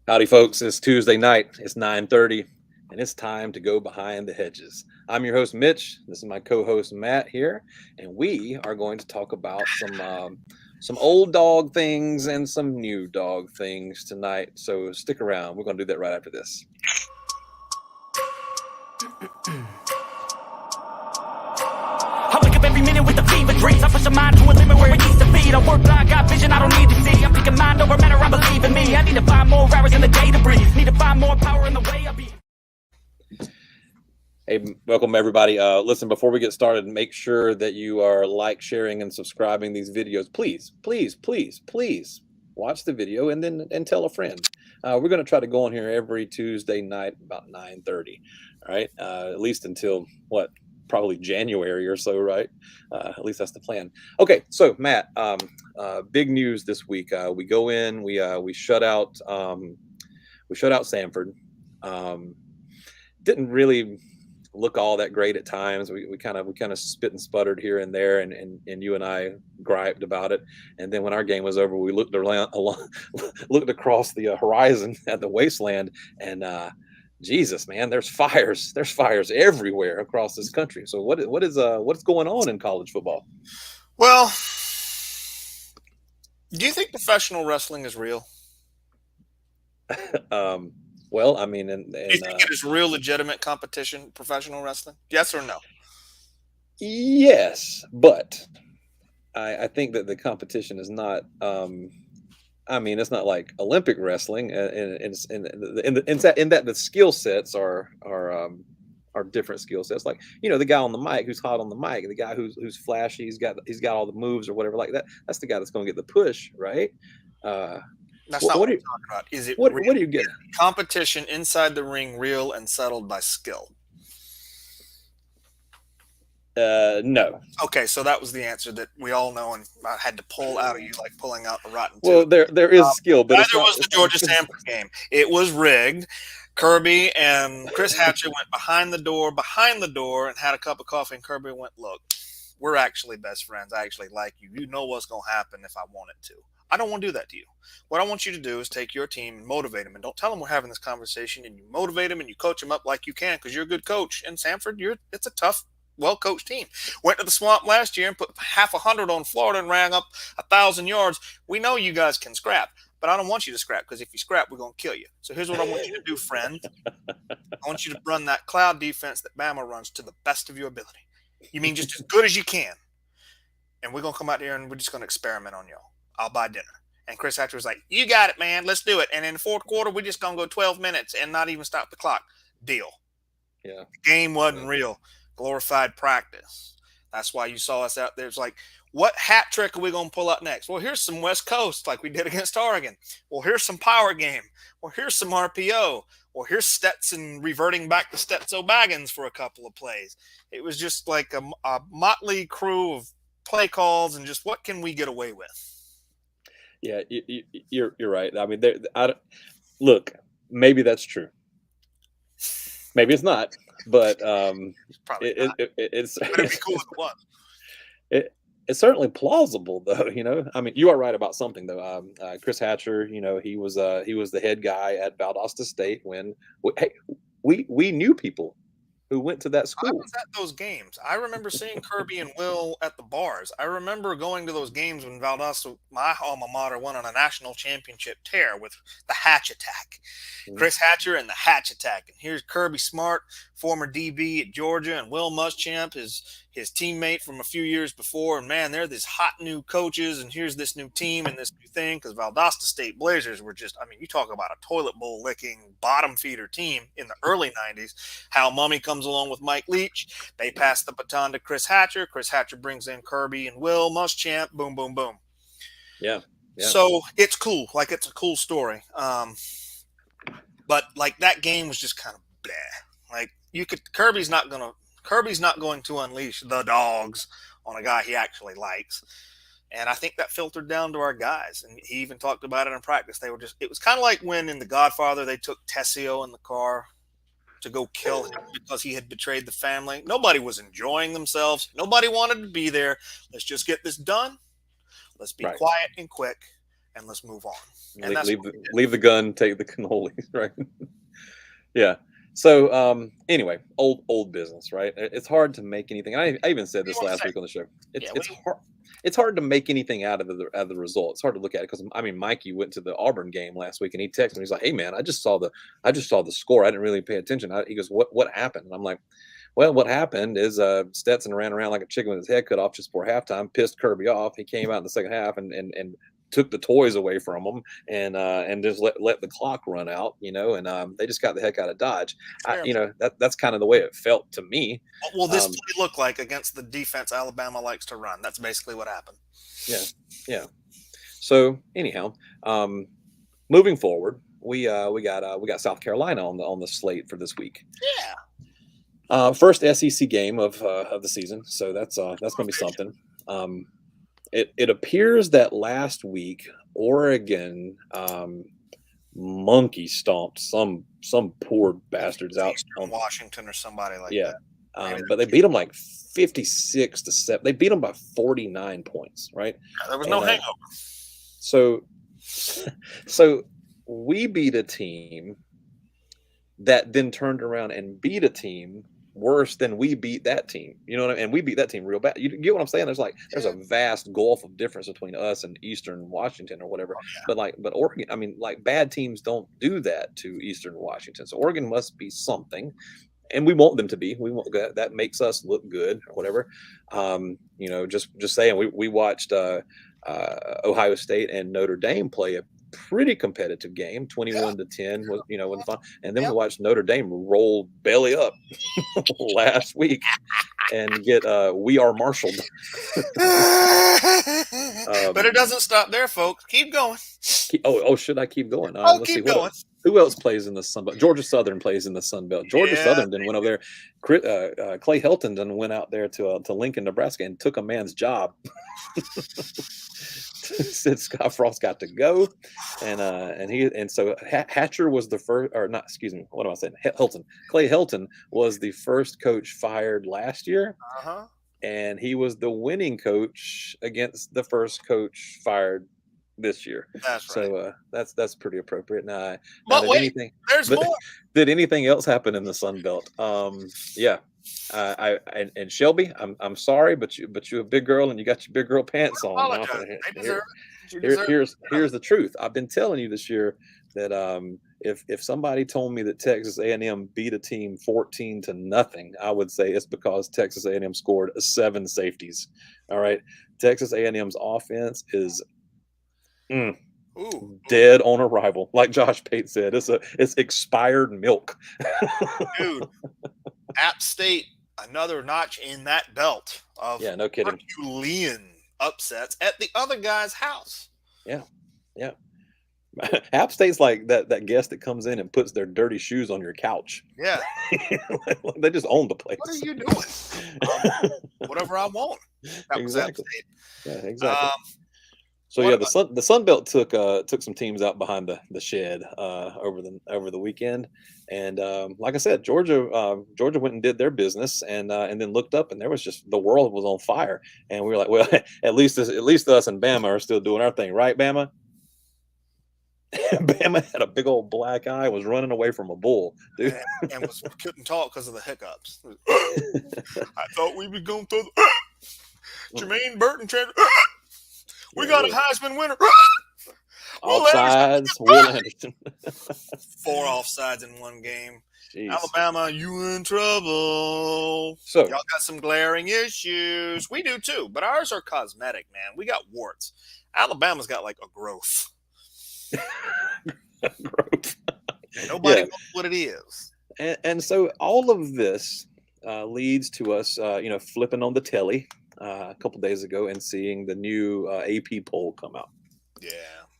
Howdy, folks. It's Tuesday night. It's 9:30, and it's time to go behind the hedges. I'm your host, Mitch. This is my co-host, Matt, here, and we are going to talk about some old dog things and some new dog things tonight. So stick around. We're going to do that right after this. I wake up every minute with the fever dreams. I push a mind to a limit where it needs to be. I work blind, got vision I don't need to see. I'm thinking mind over matter, I believe in me. I need to find more hours in the day to breathe. Need to find more power in the way I be. Hey, welcome everybody. Listen, before we get started, make sure that you are sharing, and subscribing these videos. Please, please, please, please watch the video and tell a friend. We're going to try to go on here every Tuesday night about 9:30. All right, at least until probably January or so, right? At least that's the plan. Okay, so Matt, big news this week. We go in, we shut out Samford. Didn't really look all that great at times. We kind of spit and sputtered here and there, and you and I griped about it. And then when our game was over, we looked across the horizon at the wasteland, and Jesus, man, there's fires everywhere across this country. So what's going on in college football? Well, do you think professional wrestling is real? Well, I mean, Do you think it is real, legitimate competition, professional wrestling? Yes or no? Yes, but I think that the competition is not. I mean, it's not like Olympic wrestling, in that the skill sets are different skill sets. Like, the guy on the mic who's hot on the mic, the guy who's flashy, he's got all the moves or whatever like that. That's the guy that's going to get the push, right? That's not what I'm talking about. Is it what real? do you get? Competition inside the ring, real and settled by skill? No. Okay, so that was the answer that we all know, and I had to pull out of you like pulling out the rotten tooth. Well, there is skill, but neither was the Georgia Samford game. It was rigged. Kirby and Chris Hatcher went behind the door, and had a cup of coffee, and Kirby went, "Look, we're actually best friends. I actually like you. You know what's going to happen if I want it to. I don't want to do that to you. What I want you to do is take your team and motivate them, and don't tell them we're having this conversation, and you motivate them and you coach them up like you can, because you're a good coach. And Samford, it's a tough, well-coached team. Went to the swamp last year and put 100 on Florida and ran up 1,000 yards. We know you guys can scrap, but I don't want you to scrap, because if you scrap, we're going to kill you. So here's what I want you to do, friend. I want you to run that cloud defense that Bama runs to the best of your ability. You mean just as good as you can. And we're going to come out here and we're just going to experiment on y'all. I'll buy dinner." And Chris Hatcher was like, "You got it, man. Let's do it. And in the fourth quarter, we're just going to go 12 minutes and not even stop the clock." Deal. Yeah. The game wasn't real. Glorified practice. That's why you saw us out there. It's like, what hat trick are we going to pull out next? Well, here's some West Coast like we did against Oregon. Well, here's some power game. Well, here's some RPO. Well, here's Stetson reverting back to Stetso Baggins for a couple of plays. It was just like a motley crew of play calls and just what can we get away with? Yeah, you're right. I mean, look, maybe that's true. Maybe it's not, but it's It'd be cool if it was. It's certainly plausible, though. I mean, you are right about something, though. Chris Hatcher, he was the head guy at Valdosta State when we knew people who went to that school. I was at those games. I remember seeing Kirby and Will at the bars. I remember going to those games when Valdosta, my alma mater, went on a national championship tear with the Hatch Attack. Mm-hmm. Chris Hatcher and the Hatch Attack. And here's Kirby Smart, former DB at Georgia, and Will Muschamp, his teammate from a few years before. And, man, they're these hot new coaches, and here's this new team and this new thing, because Valdosta State Blazers were just, I mean, you talk about a toilet bowl licking, bottom feeder team in the early 90s. Hal Mummy comes along with Mike Leach. They pass the baton to Chris Hatcher. Chris Hatcher brings in Kirby and Will Muschamp. Boom, boom, boom. Yeah. So it's cool. Like, it's a cool story. But, like, that game was just kind of bleh. Like, Kirby's not going to unleash the dogs on a guy he actually likes. And I think that filtered down to our guys. And he even talked about it in practice. It was kind of like when in The Godfather they took Tessio in the car to go kill him because he had betrayed the family. Nobody was enjoying themselves. Nobody wanted to be there. Let's just get this done. Let's be quiet and quick, and let's move on. And that's leave the gun, take the cannolis, right? Yeah. So anyway, old business, right? It's hard to make anything. I even said this last week on the show. It's hard. It's hard to make anything out of the result. It's hard to look at it because I mean, Mikey went to the Auburn game last week and he texted me. He's like, "Hey man, I just saw the score. I didn't really pay attention." He goes, "What happened?" And I'm like, "Well, what happened is Stetson ran around like a chicken with his head cut off just before halftime, pissed Kirby off. He came out in the second half and took the toys away from him and just let the clock run out, and they just got the heck out of Dodge. That's kind of the way it felt to me. What will this play look like against the defense Alabama likes to run? That's basically what happened. Yeah. So anyhow, moving forward, we got South Carolina on the slate for this week. Yeah. First SEC game of the season, so that's going to be something. It appears that last week Oregon monkey stomped some poor bastards out on Washington or somebody like that. But they beat them like 56-7. They beat them by 49 points, right? Yeah, there was no hangover. So we beat a team that then turned around and beat a team worse than we beat that team. You know what I mean? And we beat that team real bad. You get what I'm saying? There's a vast gulf of difference between us and Eastern Washington or whatever. But Oregon, I mean, like bad teams don't do that to Eastern Washington. So Oregon must be something. And we want them to be. We want that makes us look good or whatever. Just saying. We watched Ohio State and Notre Dame play a pretty competitive game, 21-10 was fun. And then we watched Notre Dame roll belly up last week and get we are marshaled. But it doesn't stop there, folks. Keep going. Should I keep going? Keep going. Who else plays in the Sun Belt? Georgia Southern plays in the Sun Belt. Georgia Southern then went over there. Clay Helton then went out there to Lincoln, Nebraska, and took a man's job. Said Scott Frost got to go, and so Hatcher was the first, or not? Excuse me. What am I saying? Helton. Clay Helton was the first coach fired last year, and he was the winning coach against the first coach fired this year. That's right. So that's pretty appropriate. Now, there's more. Did anything else happen in the Sun Belt? Yeah. And Shelby, I'm sorry, but you're a big girl and you got your big girl pants on. Here's the truth. I've been telling you this year that if somebody told me that Texas A&M beat a team 14-0, I would say it's because Texas A&M scored 7 safeties. All right, Texas A&M's offense is dead on arrival, like Josh Pate said. It's expired milk. Dude. App State, another notch in that belt of no kidding. Herculean upsets at the other guy's house. Yeah. App State's like that guest that comes in and puts their dirty shoes on your couch. Yeah. They just own the place. What are you doing? Whatever I want. That was App State. Yeah, exactly. So the Sun Belt took some teams out behind the shed over the weekend, and like I said, Georgia went and did their business, and then looked up, and there was just the world was on fire, and we were like, well, at least us and Bama are still doing our thing, right, Bama? Bama had a big old black eye, was running away from a bull, dude, and couldn't talk because of the hiccups. I thought we were going through Jermaine Burton. We got a Heisman winner. Offsides, Will Anderson. 4 offsides in one game. Jeez. Alabama, you in trouble. So y'all got some glaring issues. We do too, but ours are cosmetic, man. We got warts. Alabama's got like a growth. Nobody knows what it is. And so all of this leads to us, flipping on the telly a couple days ago and seeing the new AP poll come out. Yeah.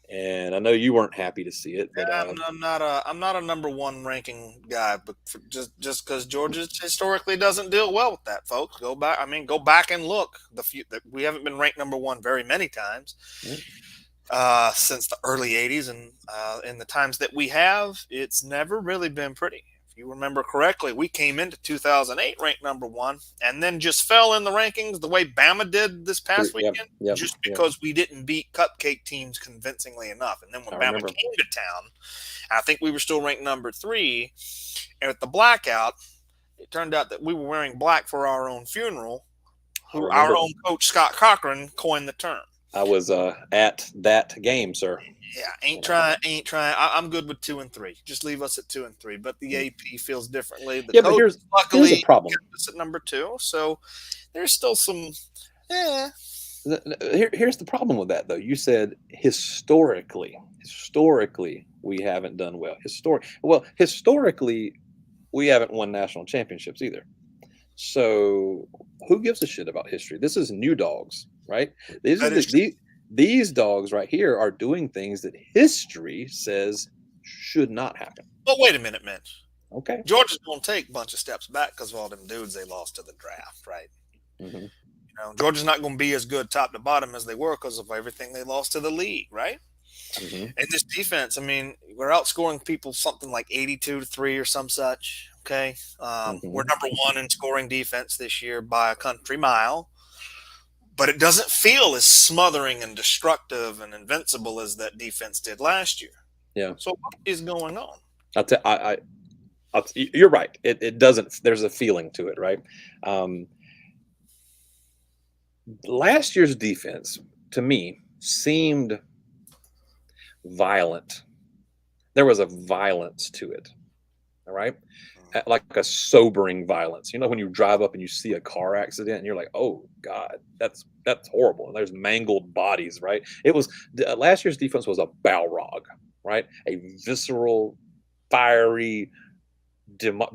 And I know you weren't happy to see it, but I'm not a number 1 ranking guy, but just because Georgia historically doesn't deal well with that, folks. Go back and look. We haven't been ranked number 1 very many times since the early '80s, and in the times that we have, it's never really been pretty. you remember correctly, we came into 2008 ranked number 1 and then just fell in the rankings the way Bama did this past weekend, just because we didn't beat cupcake teams convincingly enough. And then when Bama came to town, I think we were still ranked number 3. And with the blackout, it turned out that we were wearing black for our own funeral. Our own coach, Scott Cochran, coined the term. I was at that game, sir. Yeah, ain't trying. I'm good with 2 and 3. Just leave us at 2 and 3. But the AP feels differently. The but here's the problem. Us at number 2, so there's still some. Here's the problem with that, though. You said historically, we haven't done well. Historically, we haven't won national championships either. So who gives a shit about history? This is new dogs, right? These dogs right here are doing things that history says should not happen. But wait a minute, Mitch. Okay. Georgia's going to take a bunch of steps back because of all them dudes they lost to the draft, right? Mm-hmm. You know, Georgia's not going to be as good top to bottom as they were because of everything they lost to the league, right? Mm-hmm. And this defense, I mean, we're outscoring people something like 82-3 or some such. Okay. We're number 1 in scoring defense this year by a country mile. But it doesn't feel as smothering and destructive and invincible as that defense did last year. Yeah. So what is going on? You're right. It doesn't. There's a feeling to it, right? Last year's defense, to me, seemed violent. There was a violence to it. All right. Like a sobering violence. You know, when you drive up and you see a car accident and you're like, oh God, that's horrible. And there's mangled bodies, right? It was last year's defense was a Balrog, right? A visceral, fiery,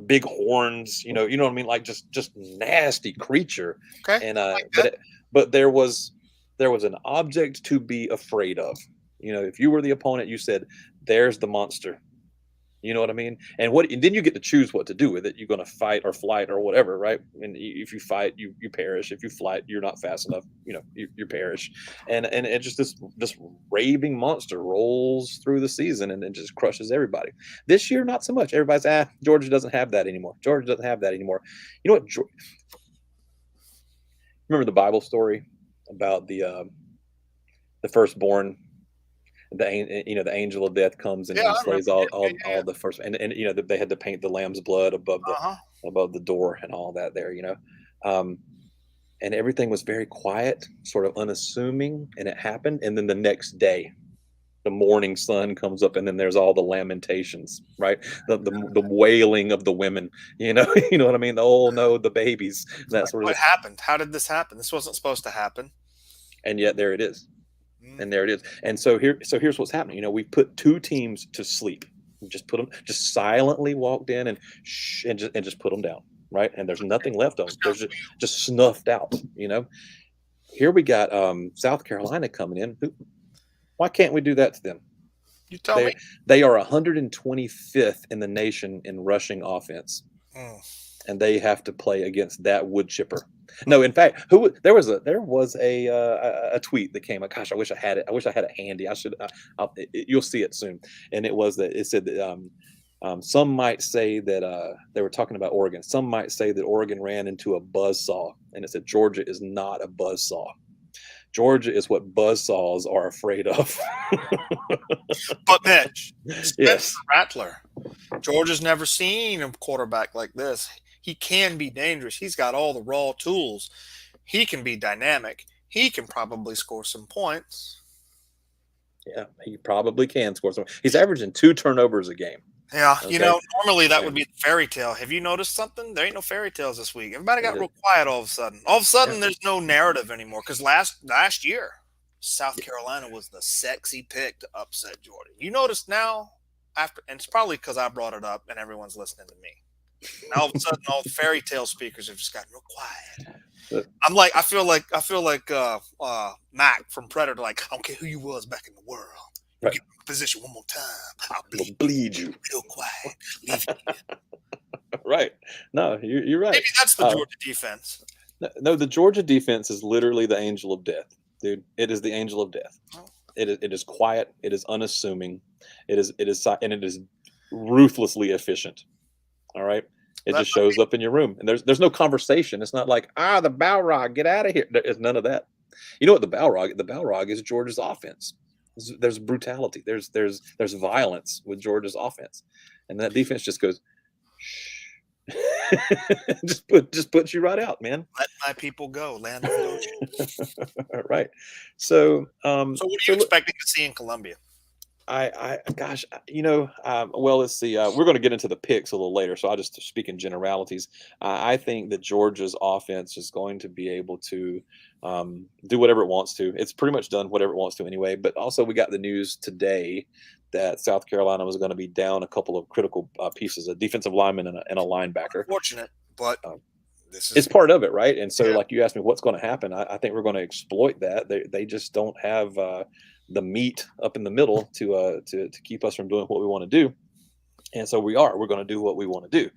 big horns, you know what I mean? Like just nasty creature. Okay. And but there was an object to be afraid of. You know, if you were the opponent, you said, there's the monster. You know what I mean? And then you get to choose what to do with it. You're going to fight or flight or whatever, right? And if you fight, you perish. If you flight, you're not fast enough. You know, you perish. And it just this raving monster rolls through the season and just crushes everybody. This year, not so much. Everybody's Georgia doesn't have that anymore. Georgia doesn't have that anymore. You know what? Remember the Bible story about the firstborn? The angel of death comes and slays all the first, and you know they had to paint the lamb's blood above the door and all that there, you know, and everything was very quiet, sort of unassuming, and it happened, and then the next day, the morning sun comes up, and then there's all the lamentations, right? The wailing of the women, you know, you know what I mean? Oh no, the babies. That's what happened. How did this happen? This wasn't supposed to happen, and yet there it is. And there it is. And so here's what's happening. You know, we put 2 teams to sleep. We just put them, just silently walked in and just put them down, right? And there's nothing left of them. There's just snuffed out. You know, here we got South Carolina coming in. Why can't we do that to them? You tell me. They are 125th in the nation in rushing offense, and they have to play against that wood chipper. No, in fact, there was a tweet that came. Gosh, I wish I had it. I wish I had it handy. I should. You'll see it soon. And it said that some might say that they were talking about Oregon. Some might say that Oregon ran into a buzzsaw, and it said Georgia is not a buzzsaw. Georgia is what buzzsaws are afraid of. But Mitch, yes, Rattler, Georgia's never seen a quarterback like this. He can be dangerous. He's got all the raw tools. He can be dynamic. He can probably score some points. Yeah, he probably can score some. He's averaging 2 turnovers a game. Yeah, okay. You know, normally that would be fairy tale. Have you noticed something? There ain't no fairy tales this week. Everybody got real quiet all of a sudden. All of a sudden, there's no narrative anymore. Because last year, South Carolina was the sexy pick to upset Georgia. You notice now, and it's probably because I brought it up and everyone's listening to me. Now all of a sudden, all the fairy tale speakers have just gotten real quiet. I feel like Mac from Predator. Like, I don't care who you was back in the world. Right. Get in position one more time. I'll bleed you. Real quiet. Leave you. Right. No, you're right. Maybe that's the Georgia defense. No, the Georgia defense is literally the angel of death, dude. It is the angel of death. It is quiet. It is unassuming. It is ruthlessly efficient. All right. It That just shows up in your room, and there's no conversation. It's not like, the Balrog, get out of here. There's none of that. You know what the Balrog is Georgia's offense. There's brutality. There's violence with Georgia's offense, and that defense just goes, shh. just puts you right out, man. let my people go, land of Goshen. Right. So, So what are you expecting to see in Columbia? gosh, well, let's see. We're going to get into the picks a little later, so I'll just speak in generalities. I think that Georgia's offense is going to be able to do whatever it wants to. It's pretty much done whatever it wants to anyway. But also, we got the news today that South Carolina was going to be down a couple of critical pieces, a defensive lineman and a linebacker. Unfortunate, but this is It's part of it, right? And so, Yeah. like you asked me, what's going to happen? I think we're going to exploit that. They just don't have the meat up in the middle to keep us from doing what we want to do. And so we're going to do what we want to do.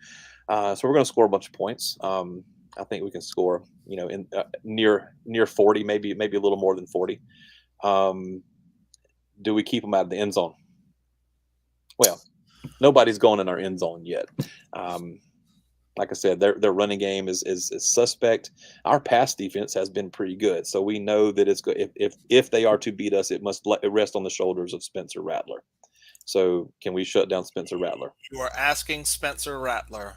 So we're going to score a bunch of points. I think we can score, in near 40, maybe a little more than 40. Do we keep them out of the end zone? Well, nobody's going in our end zone yet. Like I said, their running game is suspect. Our pass defense has been pretty good, so we know that it's good. If they are to beat us, it must rest on the shoulders of Spencer Rattler. So, can we shut down Spencer Rattler? You are asking Spencer Rattler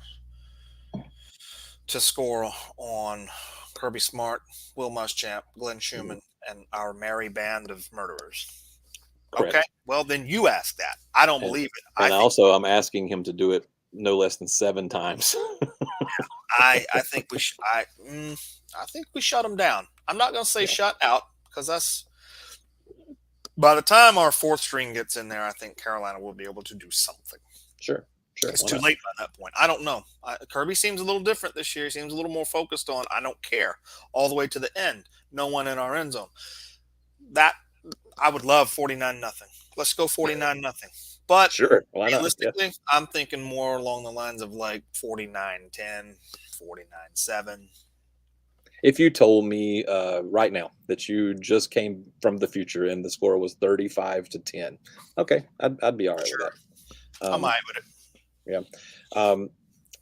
to score on Kirby Smart, Will Muschamp, Glenn Schumann, and our merry band of murderers. Correct. Okay, well then you ask that. I don't believe it. And I'm asking him to do it no less than 7 times. I think we I think we shut them down. I'm not going to say shut out because that's by the time our 4th string gets in there, I think Carolina will be able to do something. Sure. It's too late by that point. I don't know. Kirby seems a little different this year. He seems a little more focused on I don't care all the way to the end. No one in our end zone. That I would love 49-0. Let's go 49-0. But sure, why not? realistically, I'm thinking more along the lines of like 49-10, 49-7. If you told me right now that you just came from the future and the score was 35-10, okay, I'd be all right with that. I'm all right with it. Yeah.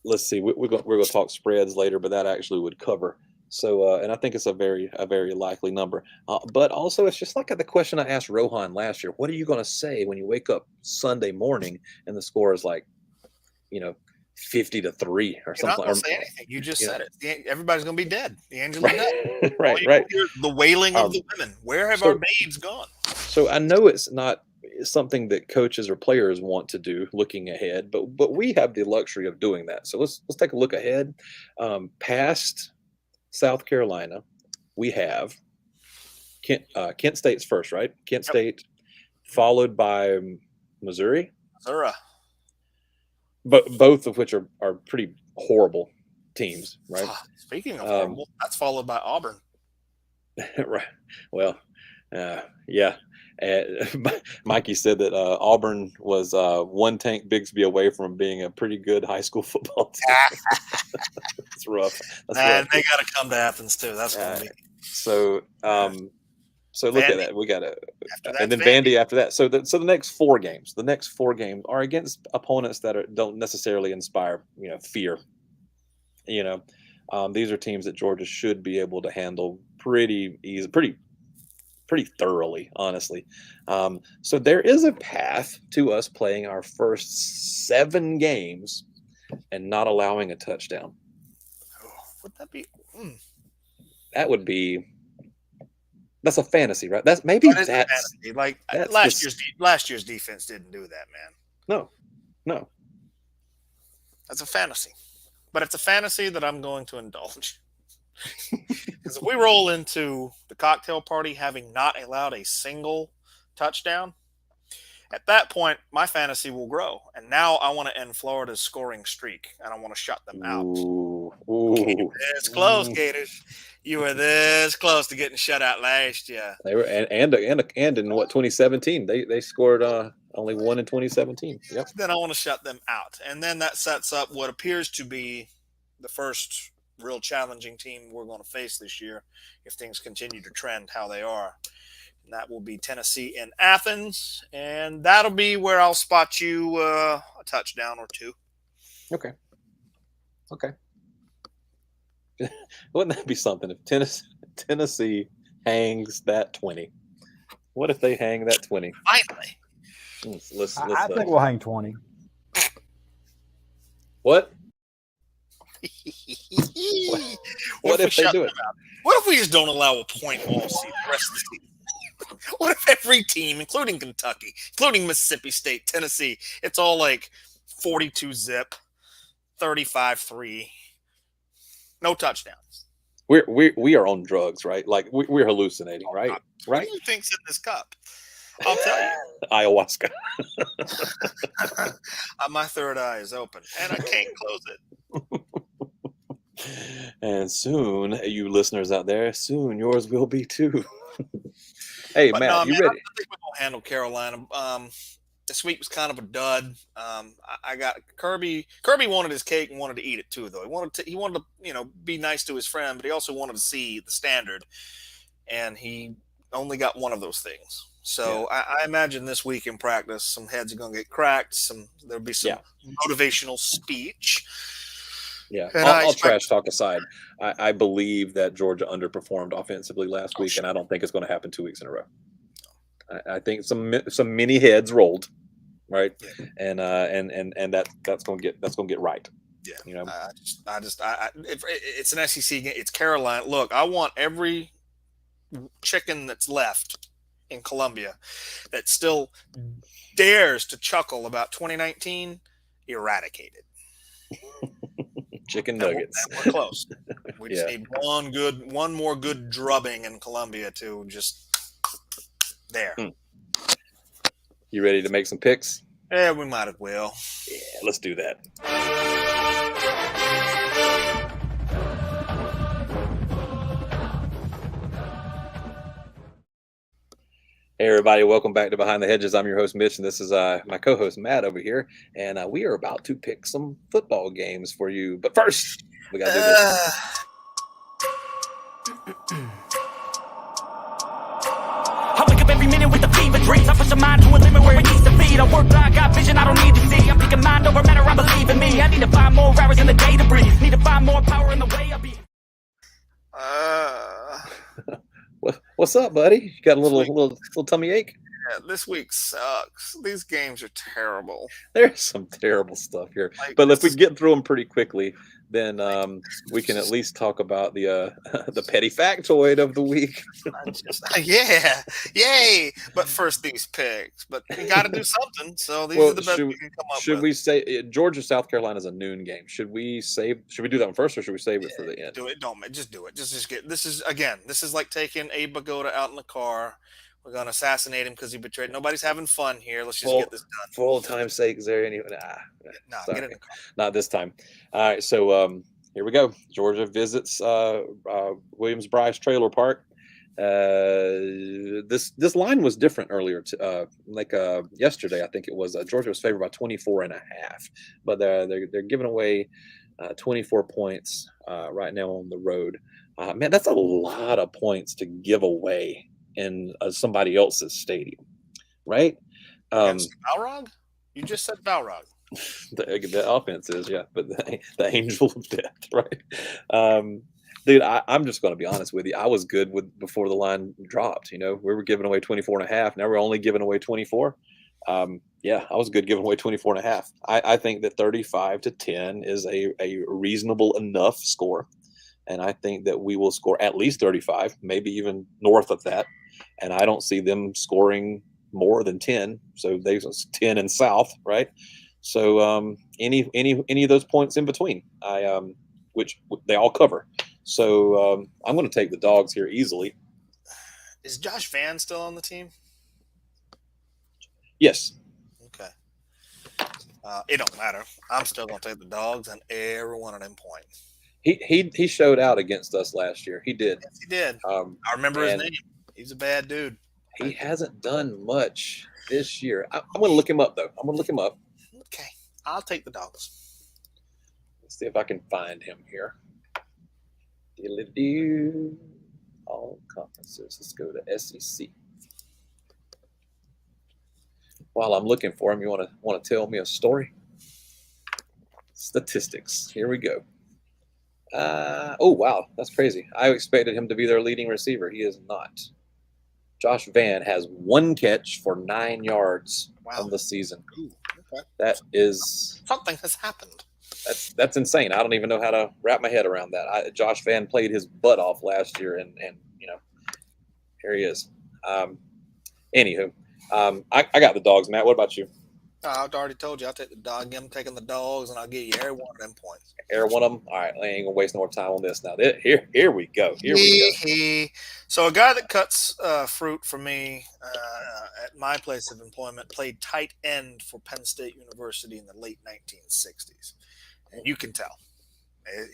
Let's see. We're going to talk spreads later, but that actually would cover. So, and I think it's a very likely number. But also, it's just like the question I asked Rohan last year. What are you going to say when you wake up Sunday morning and the score is like, 50-3 or You're something? not going to say anything. You just said it. Everybody's going to be dead. The angels are dead. right. The wailing of the women. Where have our babes gone? So I know it's not something that coaches or players want to do looking ahead, but we have the luxury of doing that. So let's take a look ahead. Past South Carolina, we have Kent State's first, right? Kent State, followed by Missouri. But both of which are pretty horrible teams, right? Speaking of horrible, that's followed by Auburn. Right. Well, yeah. Mikey said that Auburn was one Tank Bigsby away from being a pretty good high school football team. It's rough. They got to come to Athens too. That's going to be so. So look at that. We got to, and then Vandy Vandy after that. So the next 4 games, are against opponents that don't necessarily inspire fear. These are teams that Georgia should be able to handle pretty easy, pretty thoroughly, honestly. So there is a path to us playing our first 7 games and not allowing a touchdown. Would that be? That would be. That's a fantasy, right? That's maybe that's fantasy. Like last year's defense didn't do that, man. No. That's a fantasy, but it's a fantasy that I'm going to indulge. Because if we roll into the cocktail party having not allowed a single touchdown, at that point my fantasy will grow, and now I want to end Florida's scoring streak, and I want to shut them out. Ooh. It's close, Gators. You were this close to getting shut out last year. They were, and in what 2017 they scored only 1 in 2017. Yep. Then I want to shut them out, and then that sets up what appears to be the first real challenging team we're going to face this year if things continue to trend how they are. And that will be Tennessee in Athens, and that'll be where I'll spot you a touchdown or 2. Okay. Okay. Wouldn't that be something if Tennessee hangs that 20? What if they hang that 20? Finally. I think we'll hang 20. What? What if they do it? What if we just don't allow a point all season, the rest of the season? What if every team, including Kentucky, including Mississippi State, Tennessee, it's all like 42-zip, 35-3, no touchdowns? We are on drugs, right? Like we're hallucinating, right? What do you think's in this cup? I'll tell you. Ayahuasca. My third eye is open, and I can't close it. And soon, you listeners out there, soon yours will be too. Hey, But Matt, no, you man, ready? I think we're gonna handle Carolina. This week was kind of a dud. I got Kirby. Kirby wanted his cake and wanted to eat it too, though. He wanted to be nice to his friend, but he also wanted to see the standard, and he only got one of those things. So yeah. I imagine this week in practice, some heads are going to get cracked. There'll be some motivational speech. Yeah, I'll trash talk aside. I believe that Georgia underperformed offensively last week, and I don't think it's going to happen 2 weeks in a row. I think some mini heads rolled, right? Yeah. And that's going to get right. Yeah, it's an SEC game. It's Carolina. Look, I want every chicken that's left in Columbia that still dares to chuckle about 2019 eradicated. Chicken nuggets. We're close. We just need one more good drubbing in Columbia to just there. You ready to make some picks? Yeah, we might as well. Yeah, let's do that. Hey everybody, welcome back to Behind the Hedges. I'm your host Mitch, and this is my co-host Matt over here, and we are about to pick some football games for you. But first, we got to do this. I wake up every minute with the fever dreams. I push my mind to a limit where it needs to feed. I work blind, got vision I don't need to see. I'm picking mind over matter, I believe in me. I need to find more hours in the day to breathe. Need to find more power in the way I be. What's up, buddy? You got a little tummy ache? Yeah, this week sucks. These games are terrible. There's some terrible stuff here, but if we get through them pretty quickly, then we can at least talk about the petty factoid of the week. Yay! But first, these picks. But we got to do something. So these are the best we can come up with. Should we say Georgia, South Carolina is a noon game? Should we do that one first, or should we save it for the end? Do it. Just do it. Just get. This is like taking Abe Pagoda out in the car. We're going to assassinate him because he betrayed. Nobody's having fun here. Let's just get this done. For old time's sake, is there any? No, get in the car. Not this time. All right, so here we go. Georgia visits Williams-Brice Trailer Park. This line was different earlier. Yesterday, I think it was. Georgia was favored by 24.5, but they're giving away 24 points right now on the road. Man, that's a lot of points to give away in somebody else's stadium, right? Balrog? You just said Balrog. The offense is, but the angel of death, right? Dude, I'm just going to be honest with you. I was good before the line dropped. We were giving away 24.5. Now we're only giving away 24. I was good giving away 24.5. I think that 35-10 is a reasonable enough score. And I think that we will score at least 35, maybe even north of that. And I don't see them scoring more than 10. So there's 10 and south, right? So any of those points in between, which they all cover. So I'm going to take the Dogs here easily. Is Josh Vann still on the team? Yes. Okay. It don't matter. I'm still going to take the Dogs and every one of them points. He showed out against us last year. He did. Yes, he did. I remember his name. He's a bad dude. He hasn't done much this year. I'm going to look him up, though. I'm going to look him up. Okay. I'll take the Dogs. Let's see if I can find him here. All conferences. Let's go to SEC. While I'm looking for him, you want to tell me a story? Statistics. Here we go. Oh, wow. That's crazy. I expected him to be their leading receiver. He is not. Josh Van has 1 catch for 9 yards on the season. Ooh, okay. That is something has happened. That's insane. I don't even know how to wrap my head around that. Josh Van played his butt off last year, and here he is. Anywho, I got the dogs, Matt. What about you? I've already told you I'll take the dog. I'm taking the dogs, and I'll give you every one of them points. Every one of them? All right, I ain't going to waste no more time on this now. Here we go. Here we go. So a guy that cuts fruit for me at my place of employment played tight end for Penn State University in the late 1960s. And you can tell.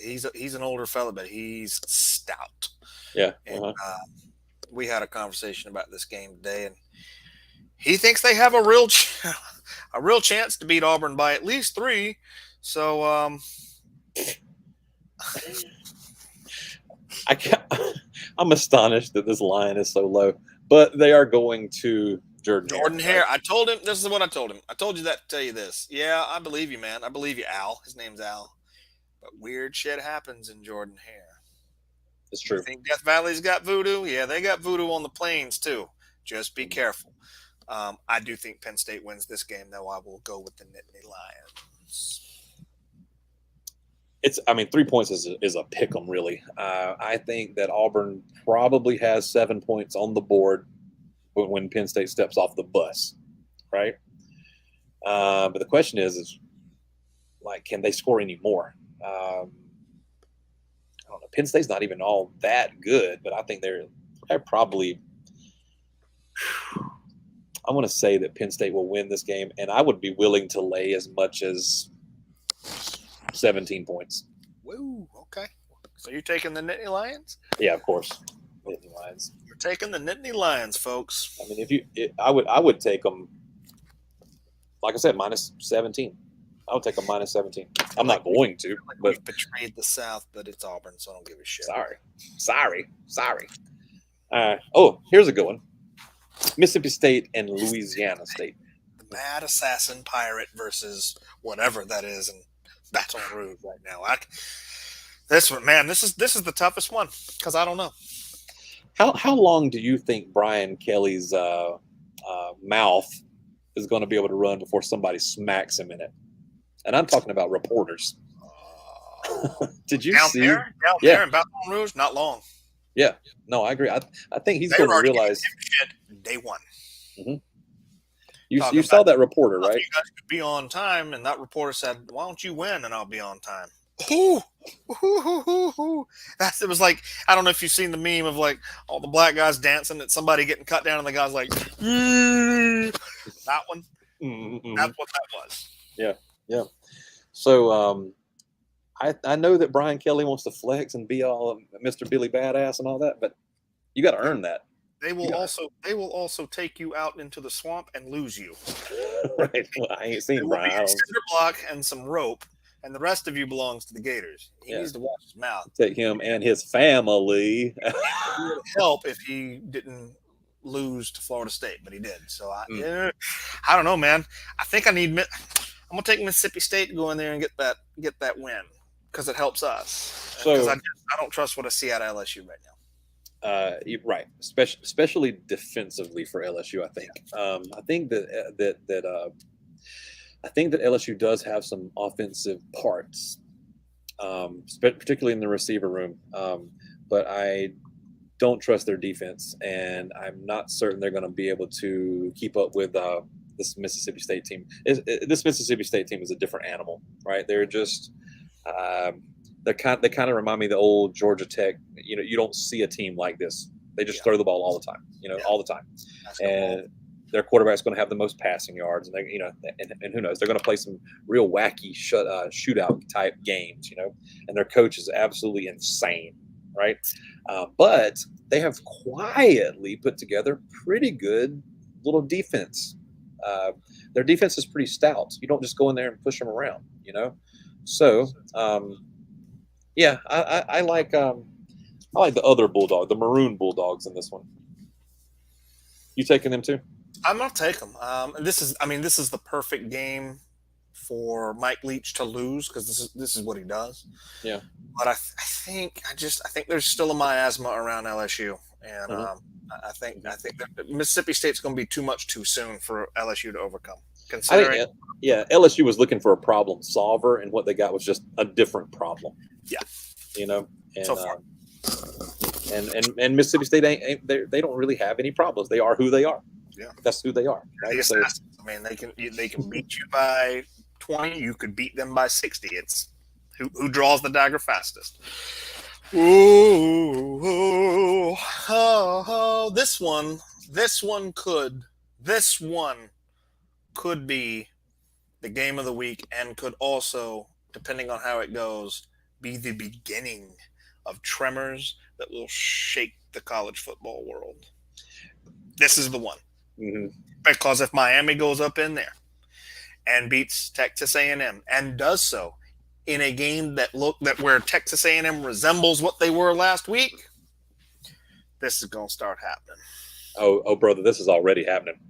He's an older fella, but he's stout. Yeah. And, we had a conversation about this game today, and he thinks they have a real chance to beat Auburn by at least 3. So I'm astonished that this line is so low, but they are going to Jordan Hare. I told him, this is what I told him. I told you that to tell you this. Yeah, I believe you, man. I believe you, Al. His name's Al. But weird shit happens in Jordan Hare. It's true. You think Death Valley's got voodoo? Yeah, they got voodoo on the plains too. Just be careful. I do think Penn State wins this game, though. I will go with the Nittany Lions. 3 points is a pick 'em, really. I think that Auburn probably has 7 points on the board when Penn State steps off the bus, right? But the question is like, can they score any more? I don't know. Penn State's not even all that good, but I think they're probably. I want to say that Penn State will win this game, and I would be willing to lay as much as 17 points. Woo, okay. So you're taking the Nittany Lions? Yeah, of course. Nittany Lions. You're taking the Nittany Lions, folks. I mean, I would take them, like I said, minus 17. I would take them minus 17. I'm not going to. But we've betrayed the South, but it's Auburn, so I don't give a shit. Sorry. Oh, here's a good one. Mississippi State and Louisiana State. The Mad Assassin Pirate versus whatever that is in Baton Rouge right now. This is the toughest one because I don't know. How long do you think Brian Kelly's mouth is going to be able to run before somebody smacks him in it? And I'm talking about reporters. Did you see? Down there in Baton Rouge? Not long. Yeah. No, I agree. I think he's going to realize day one. Mm-hmm. You saw that reporter, right? You guys could be on time, and that reporter said, "Why don't you win, and I'll be on time." Ooh. It was like, I don't know if you've seen the meme of like all the black guys dancing at somebody getting cut down, and the guy's like, that one. Mm-hmm. That's what that was. Yeah. So I know that Brian Kelly wants to flex and be all Mr. Billy Badass and all that, but you got to earn that. They will also take you out into the swamp and lose you. Right. Well, I ain't seen Brian. A cinder block and some rope, and the rest of you belongs to the Gators. He needs to watch his mouth. Take him and his family. It would help if he didn't lose to Florida State, but he did. So I don't know, man. I think I'm gonna take Mississippi State to go in there and get that win because it helps us. Because I don't trust what I see out of LSU right now. Right, especially defensively for LSU. I think. I think that LSU does have some offensive parts, particularly in the receiver room. But I don't trust their defense, and I'm not certain they're going to be able to keep up with this Mississippi State team. This Mississippi State team is a different animal, right? They're just they kind of remind me of the old Georgia Tech. You don't see a team like this. They just throw the ball all the time, all the time. And their quarterback's going to have the most passing yards, and they, and who knows, they're going to play some real wacky shootout type games, and their coach is absolutely insane, right? But they have quietly put together pretty good little defense. Their defense is pretty stout. You don't just go in there and push them around, So, I like the other Bulldog, the Maroon Bulldogs in this one. You taking them too? I'm gonna take them. This is the perfect game for Mike Leach to lose because this is what he does. Yeah. But I think there's still a miasma around LSU, and I think that Mississippi State's going to be too much too soon for LSU to overcome. Considering, LSU was looking for a problem solver, and what they got was just a different problem. Yeah, and so far. And Mississippi State they don't really have any problems. They are who they are. Yeah, that's who they are. Right? So, I mean, they can beat you by 20. You could beat them by 60. It's who draws the dagger fastest. Ooh, this one could be the game of the week, and could also, depending on how it goes, be the beginning of tremors that will shake the college football world. This is the one. Because if Miami goes up in there and beats Texas A&M, and does so in a game where Texas A&M resembles what they were last week, this is going to start happening. Oh, brother, this is already happening.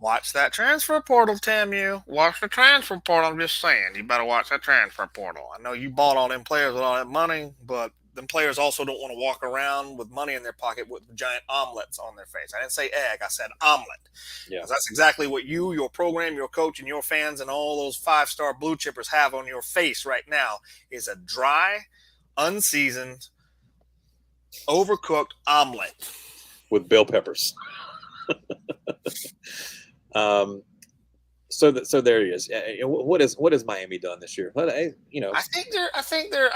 Watch that transfer portal, Tamu. Watch the transfer portal. I'm just saying, you better watch that transfer portal. I know you bought all them players with all that money, but them players also don't want to walk around with money in their pocket with giant omelets on their face. I didn't say egg. I said omelet. Yeah. That's exactly what you, your program, your coach, and your fans, and all those 5-star blue chippers have on your face right now is a dry, unseasoned, overcooked omelet with bell peppers. So there he is. What has Miami done this year? I think they're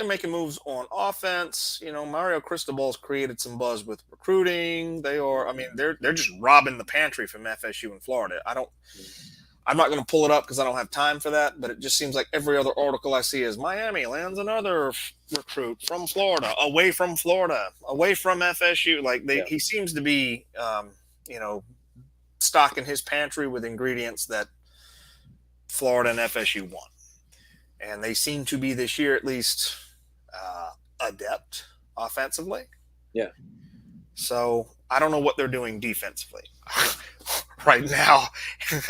making moves on offense. Mario Cristobal's created some buzz with recruiting. They're just robbing the pantry from FSU in Florida. I'm not going to pull it up because I don't have time for that, but it just seems like every other article I see is Miami lands another recruit from Florida, away from FSU. He seems to be, stocking his pantry with ingredients that Florida and FSU want. And they seem to be this year, at least, adept offensively. Yeah. So I don't know what they're doing defensively. Right now,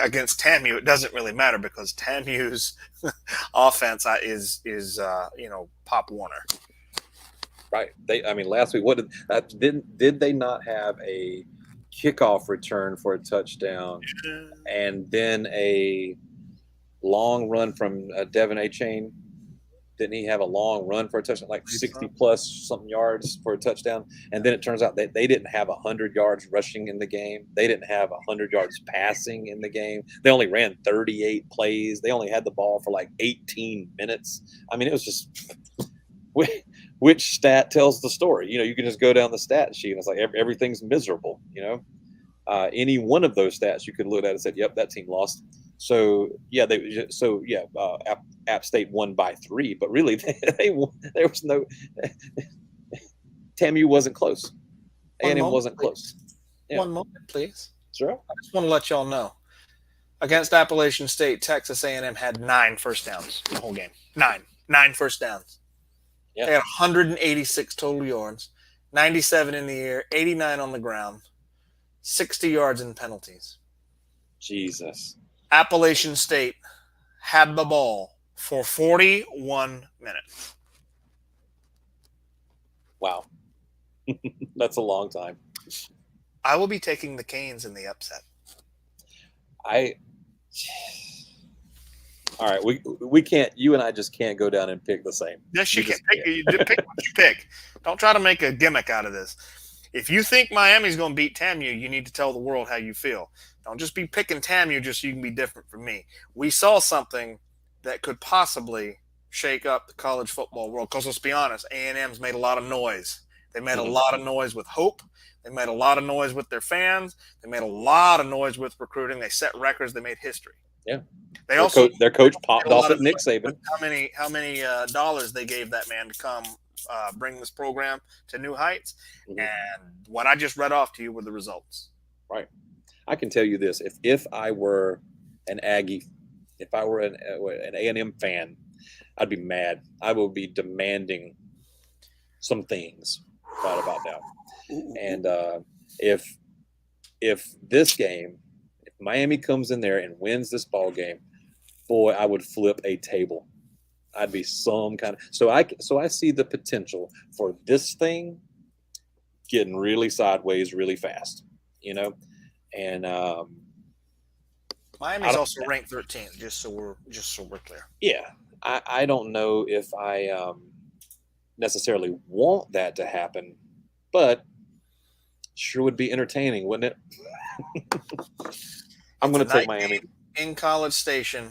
against TAMU, it doesn't really matter because TAMU's offense is Pop Warner. Right. Last week, did they not have a kickoff return for a touchdown, and then a long run from Devin A-Chain? Didn't he have a long run for a touchdown, like 60 plus something yards for a touchdown? And then it turns out that they didn't have 100 yards rushing in the game. They didn't have 100 yards passing in the game. They only ran 38 plays. They only had the ball for like 18 minutes. It was just which stat tells the story? You can just go down the stat sheet. It's like everything's miserable. Any one of those stats you could look at and said, "Yep, that team lost." So App State won by 3, but really there was no. TAMU wasn't close. A&M wasn't close. Yeah. One moment, please. Sure. I just want to let y'all know. Against Appalachian State, Texas A&M had 9 first downs the whole game. 9 first downs. Yeah. They had 186 total yards, 97 in the air, 89 on the ground, 60 yards in penalties. Jesus. Appalachian State had the ball for 41 minutes. Wow. That's a long time. I will be taking the Canes in the upset. All right, we can't. You and I just can't go down and pick the same. Yes, you can. Pick what you pick. Don't try to make a gimmick out of this. If you think Miami's going to beat TAMU, you need to tell the world how you feel. Don't just be picking TAMU just so you can be different from me. We saw something that could possibly shake up the college football world. Because let's be honest, A&M's made a lot of noise. They made a lot of noise with hope. They made a lot of noise with their fans. They made a lot of noise with recruiting. They set records. They made history. Yeah. Their coach popped off at Nick Saban. How many dollars they gave that man to come bring this program to new heights, and what I just read off to you were the results. Right. I can tell you this: if I were an Aggie, if I were an A&M fan, I'd be mad. I would be demanding some things right about now. And if this game, if Miami comes in there and wins this ball game, boy, I would flip a table. I'd be some kind of so I see the potential for this thing getting really sideways really fast, and Miami's also ranked 13th, just so we're clear. Yeah, I don't know if I necessarily want that to happen, but sure would be entertaining, wouldn't it? I'm going to take Miami. In College Station,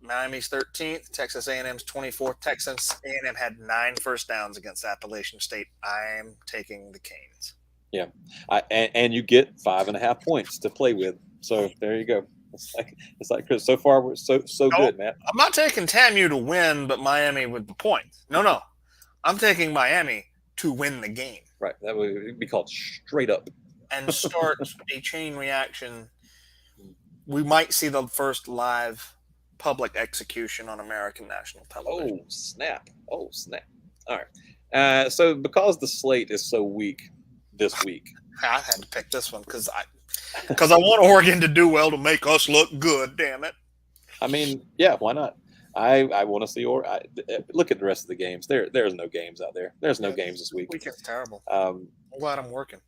Miami's 13th, Texas A&M's 24th. Texas A&M had 9 first downs against Appalachian State. I'm taking the Canes. Yeah, and you get 5.5 points to play with. So there you go. It's like Chris. So far, we're so good, Matt. I'm not taking TAMU to win, but Miami with the points. No. I'm taking Miami to win the game. Right. That would be called straight up. And start a chain reaction. We might see the first live public execution on American national television. Oh, snap. All right. So because the slate is so weak this week. I had to pick this one because I want Oregon to do well to make us look good, damn it. I mean, yeah, why not? I want to see look at the rest of the games. There's no games out there. There's no games this week. Weekend's terrible. I'm glad I'm working.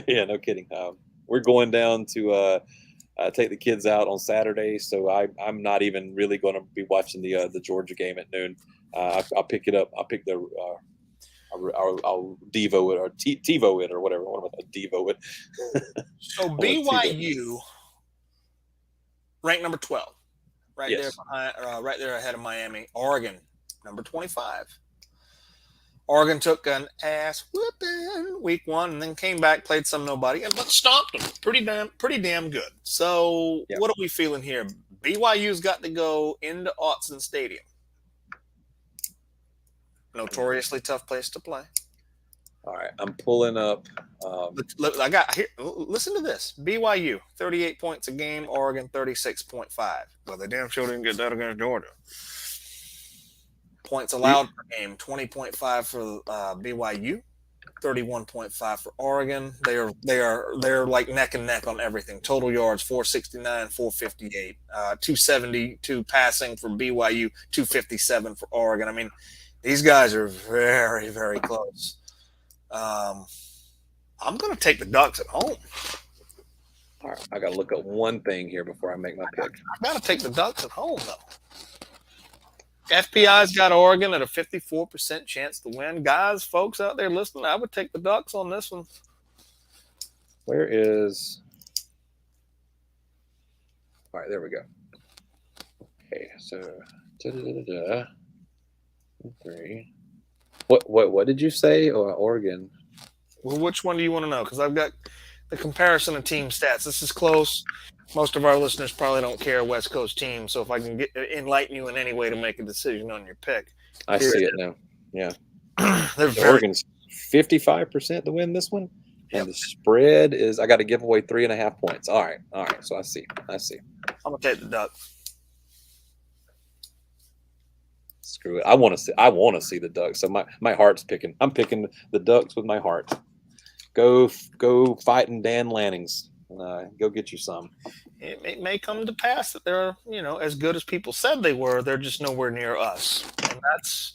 Yeah, no kidding. We're going down to take the kids out on Saturday, so I'm not even really going to be watching the Georgia game at noon. I'll pick it up. I'll pick the I'll Devo it or TiVo it or whatever. What am I Devo it? So BYU ranked number 12. Right there behind, right there ahead of Miami. Oregon, number 25. Oregon took an ass whipping week 1 and then came back, played some nobody, but stomped them. Pretty damn good. So What are we feeling here? BYU's got to go into Autzen Stadium. Notoriously tough place to play. All right, I'm pulling up. I got here. Listen to this: BYU 38 points a game, Oregon 36.5. Well, they damn sure didn't get that against Georgia. Points allowed per game: 20.5 for BYU, 31.5 for Oregon. They're like neck and neck on everything. Total yards 469, 458, 272 passing for BYU, 257 for Oregon. I mean, these guys are very, very close. I'm going to take the Ducks at home. All right, I got to look at one thing here before I make my pick. I got to take the Ducks at home, though. FPI's got Oregon at a 54% chance to win. Guys, folks out there listening, I would take the Ducks on this one. Where is? All right, there we go. Okay, so 3. What did you say? Or Oregon? Well, which one do you want to know? Because I've got the comparison of team stats. This is close. Most of our listeners probably don't care West Coast team. So if I can enlighten you in any way to make a decision on your pick. I see it now. Yeah. Oregon's 55% to win this one. And the spread is, I got to give away 3.5 points. All right. So I see. I'm going to take the Ducks. Screw it. I want to see the Ducks. So my heart's picking. I'm picking the Ducks with my heart. Go fighting Dan Lanning's. Go get you some. It may come to pass that they're, as good as people said they were. They're just nowhere near us. And that's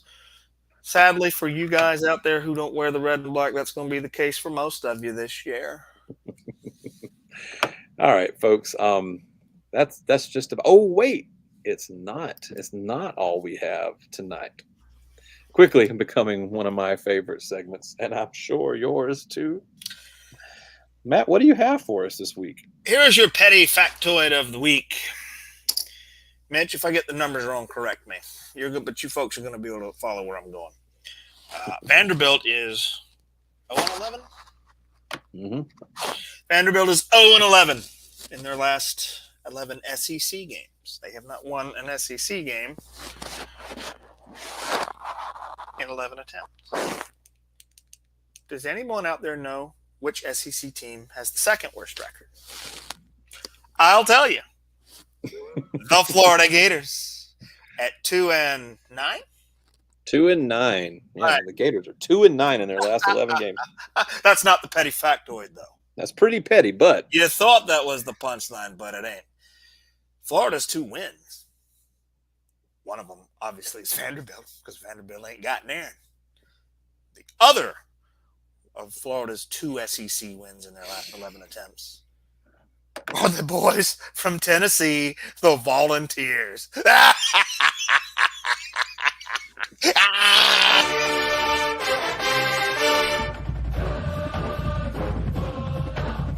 sadly for you guys out there who don't wear the red and black. That's going to be the case for most of you this year. All right, folks. That's just about. Oh wait, it's not. It's not all we have tonight. Quickly becoming one of my favorite segments, and I'm sure yours too. Matt, what do you have for us this week? Here's your petty factoid of the week. Mitch, if I get the numbers wrong, correct me. You're good, but you folks are going to be able to follow where I'm going. Vanderbilt is 0-11. Mm-hmm. Vanderbilt is 0-11 in their last 11 SEC games. They have not won an SEC game in 11 attempts. Does anyone out there know which SEC team has the second worst record? I'll tell you. The Florida Gators at 2-9. 2-9. Yeah, right. The Gators are 2-9 in their last 11 games. That's not the petty factoid, though. That's pretty petty, but you thought that was the punchline, but it ain't. Florida's 2 wins. One of them, obviously, is Vanderbilt, because Vanderbilt ain't gotten there. The other of Florida's 2 SEC wins in their last 11 attempts are the boys from Tennessee, the Volunteers.